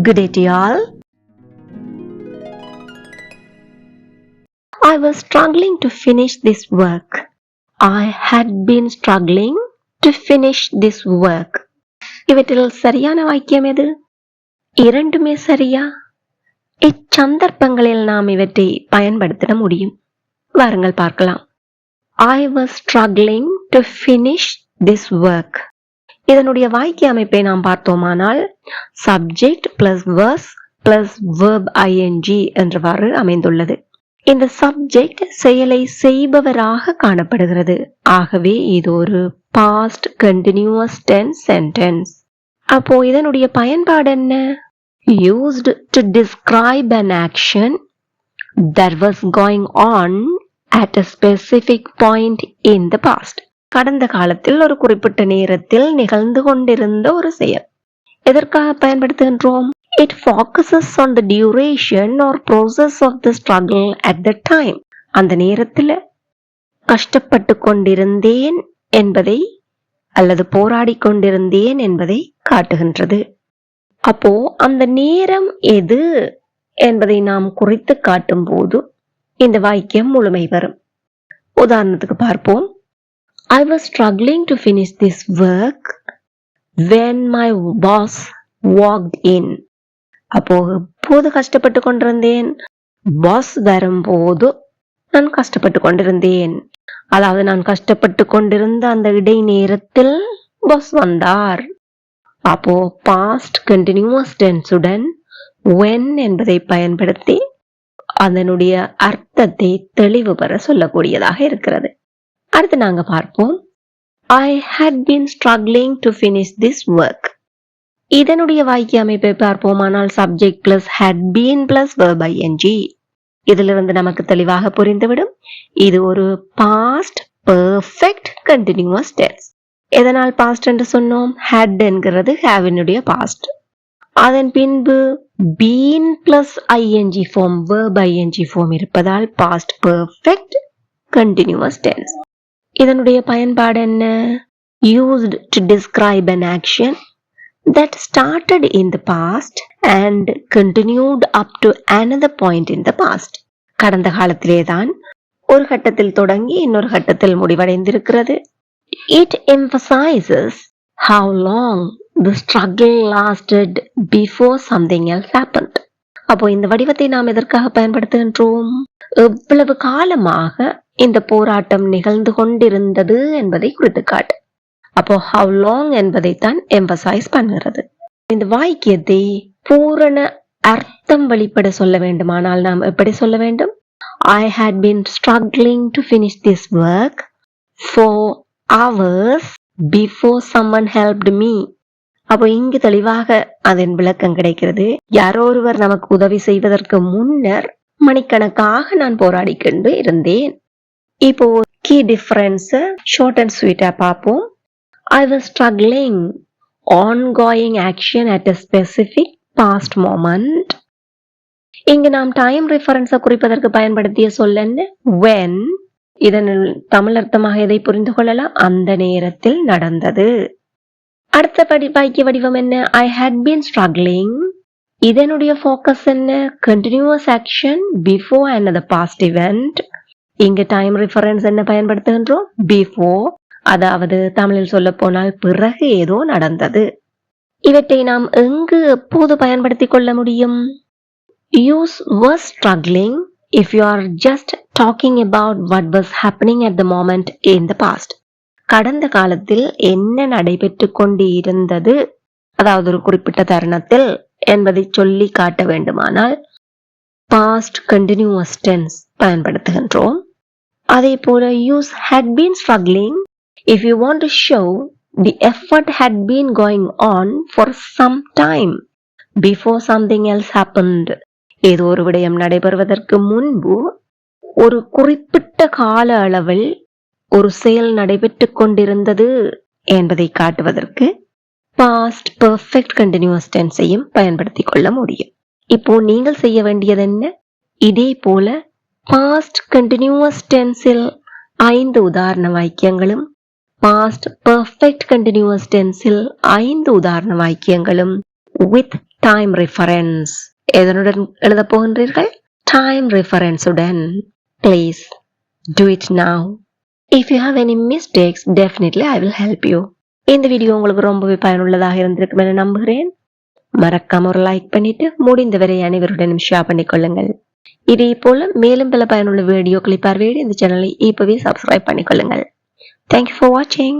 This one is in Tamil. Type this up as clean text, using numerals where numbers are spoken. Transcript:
Good day to all. I was struggling to finish this work. I had been struggling to finish this work. இவற்றில் சரியான வாக்கியம் எது? இரண்டுமே சரியா? இச்சந்தர்ப்பங்களில் நாம் இவற்றை பயன்படுத்த முடியும். வாருங்கள் பார்க்கலாம். I was struggling to finish this work. இதனுடைய வாக்கிய அமைப்பை நாம் பார்த்தோமானால் subject plus verbs plus verb ing என்றவாறு அமைந்துள்ளது. இந்த சப்ஜெக்ட் செயலை செய்பவராக காணப்படுகிறது. ஆகவே இது ஒரு பாஸ்ட் கண்டினியூஸ் டென்ஸ் சென்டென்ஸ். அப்போ இதனுடைய பயன்பாடு என்ன? Used to describe an action that was going on at a specific point in the past. கடந்த காலத்தில் ஒரு குறிப்பிட்ட நேரத்தில் நிகழ்ந்து கொண்டிருந்த ஒரு செயல். எதற்காக பயன்படுத்துகின்றோம்? It focuses on the duration or process of the struggle at the time. அந்த நேரத்தில் கஷ்டப்பட்டு கொண்டிருந்தேன் என்பதை அல்லது போராடி கொண்டிருந்தேன் என்பதை காட்டுகின்றது. அப்போ அந்த நேரம் எது என்பதை நாம் குறித்து காட்டும் போது இந்த வாக்கியம் முழுமை வரும். உதாரணத்துக்கு பார்ப்போம். I was struggling to finish this work when my boss walked in. அப்போ எப்போது கஷ்டப்பட்டு கொண்டிருந்தேன்? பாஸ் வரும்போது நான் கஷ்டப்பட்டு கொண்டிருந்தேன். அதாவது நான் கஷ்டப்பட்டு கொண்டிருந்த அந்த இடை நேரத்தில் பாஸ் வந்தார். அப்போ பாஸ்ட் கண்டினியூஸ் டென்ஸுடன் when என்பதை பயன்படுத்தி அதனுடைய அர்த்தத்தை தெளிவு பெற சொல்லக்கூடியதாக இருக்கிறது. அடுத்து நாங்க பார்ப்போம். I had been struggling to finish this work. இதனுடைய வாக்கிய அமைப்பை பார்ப்போமானால் subject plus had been plus verb ing. இதிலிருந்து நமக்கு தெளிவாக புரிந்துவிடும் இது ஒரு பாஸ்ட் பெர்ஃபெக்ட் கண்டினியூஸ் டென்ஸ். எதனால் பாஸ்ட் என்று சொன்னோம்? had என்கிறது haveனுடைய பாஸ்ட். அதன் பின்பு been plus ing form verb ing form இருப்பதால் பாஸ்ட் பெர்ஃபெக்ட் கண்டினியூஸ் டென்ஸ். இதனுடைய பயன்பாடு என்ன? Used to describe an action that started in the past and continued up to another point in the past. கடந்த காலத்திலேதான் ஒரு கட்டத்தில் தொடங்கி இன்னொரு கட்டத்தில் முடிவடைந்திருக்கிறது. It emphasizes how long the struggle lasted before something else happened. அப்போ இந்த வடிவத்தை நாம் எதற்காக பயன்படுத்துகின்றோம்? எவ்வளவு காலமாக இந்த போராட்டம் நிகழ்ந்து கொண்டிருந்தது என்பதை குறித்து காட்டு. அப்போ how long என்பதைத்தான் எம்பசைஸ் பண்ணுகிறது. இந்த வாக்கியத்தை பூரண அர்த்தம் வெளிப்பட சொல்ல வேண்டுமானால் நாம் எப்படி சொல்ல வேண்டும்? I had been struggling to finish this work for hours before someone helped me. அப்போ இங்கு தெளிவாக அதன் விளக்கம் கிடைக்கிறது. யாரோ ஒருவர் நமக்கு உதவி செய்வதற்கு முன்னர் மணிக்கணக்காக நான் போராடி கொண்டு இருந்தேன். இப்போ கீ டிஃபரன்ஸ் ஷார்ட் அண்ட் ஸ்வீட்டா பார்ப்போம். I was struggling ongoing action at a specific past moment. இங்கு நாம் டைம் ரெஃபரன்ஸை குறிப்பதற்கு பயன்படுத்திய சொல் என்ன? when. இதன் தமிழ் அர்த்தமாக எதை புரிந்து கொள்ளலாம்? அந்த நேரத்தில் நடந்தது. அடுத்த வாக்கிய வடிவம் என்ன? I had been struggling. இதனுடைய ஃபோக்கஸ் என்ன? Continuous action before another past event. இங்கு டைம் ரெஃபரன்ஸ் என்ன பயன்படுத்துகின்றோம்? பிஃபோர், அதாவது தமிழில் சொல்ல போனால் பிறகு ஏதோ நடந்தது. இவற்றை நாம் எங்கு எப்போது பயன்படுத்திக் கொள்ள முடியும்? Use was struggling if you are just talking about what was happening at the moment in the past. கடந்த காலத்தில் என்ன நடைபெற்று கொண்டு இருந்தது, அதாவது ஒரு குறிப்பிட்ட தருணத்தில் என்பதை சொல்லி காட்ட வேண்டுமானால் பாஸ்ட் கண்டினியூஸ் டென்ஸ் பயன்படுத்துகின்றோம். அதே போல use had been struggling if you want to show the effort had been going on for some time before something else happened. ஏதோ ஒரு விடயம் நடைபெறுவதற்கு முன்பு ஒரு குறிப்பிட்ட கால அளவில் ஒரு செயல் நடைபெற்று கொண்டிருந்தது என்பதை காட்டுவதற்கு பாஸ்ட் பெர்ஃபெக்ட் கண்டினியூஸ் டென்ஸையும் பயன்படுத்திக் கொள்ள முடியும். இப்போ நீங்கள் செய்ய வேண்டியது என்ன? இதே போல பாஸ்ட் கண்டினியூஸ் டென்ஸில் 5 உதாரண வாக்கியங்களும் பாஸ்ட் பெர்ஃபெக்ட் கண்டினியூஸ் டென்ஸில் 5 உதாரண வாக்கியங்களும் with டைம் ரெஃபரன்ஸ். எதனுடன் எழுதப் போகின்றீர்கள்? Time ரெஃபரன்ஸுடன். Please do it now. If you have any mistakes, definitely I will help you. இந்த வீடியோ உங்களுக்கு ரொம்பவே பயனுள்ளதாக இருந்திருக்கும் என நம்புகிறேன். மறக்காம ஒரு லைக் பண்ணிட்டு முடிந்தவரை அனைவருடனும் ஷேர் பண்ணிக்கொள்ளுங்கள். இதே போல மேலும் பல பயனுள்ள வீடியோக்களை பார்வையிட இந்த சேனலை இப்பவே subscribe பண்ணிக்கொள்ளுங்கள். Thank you for watching.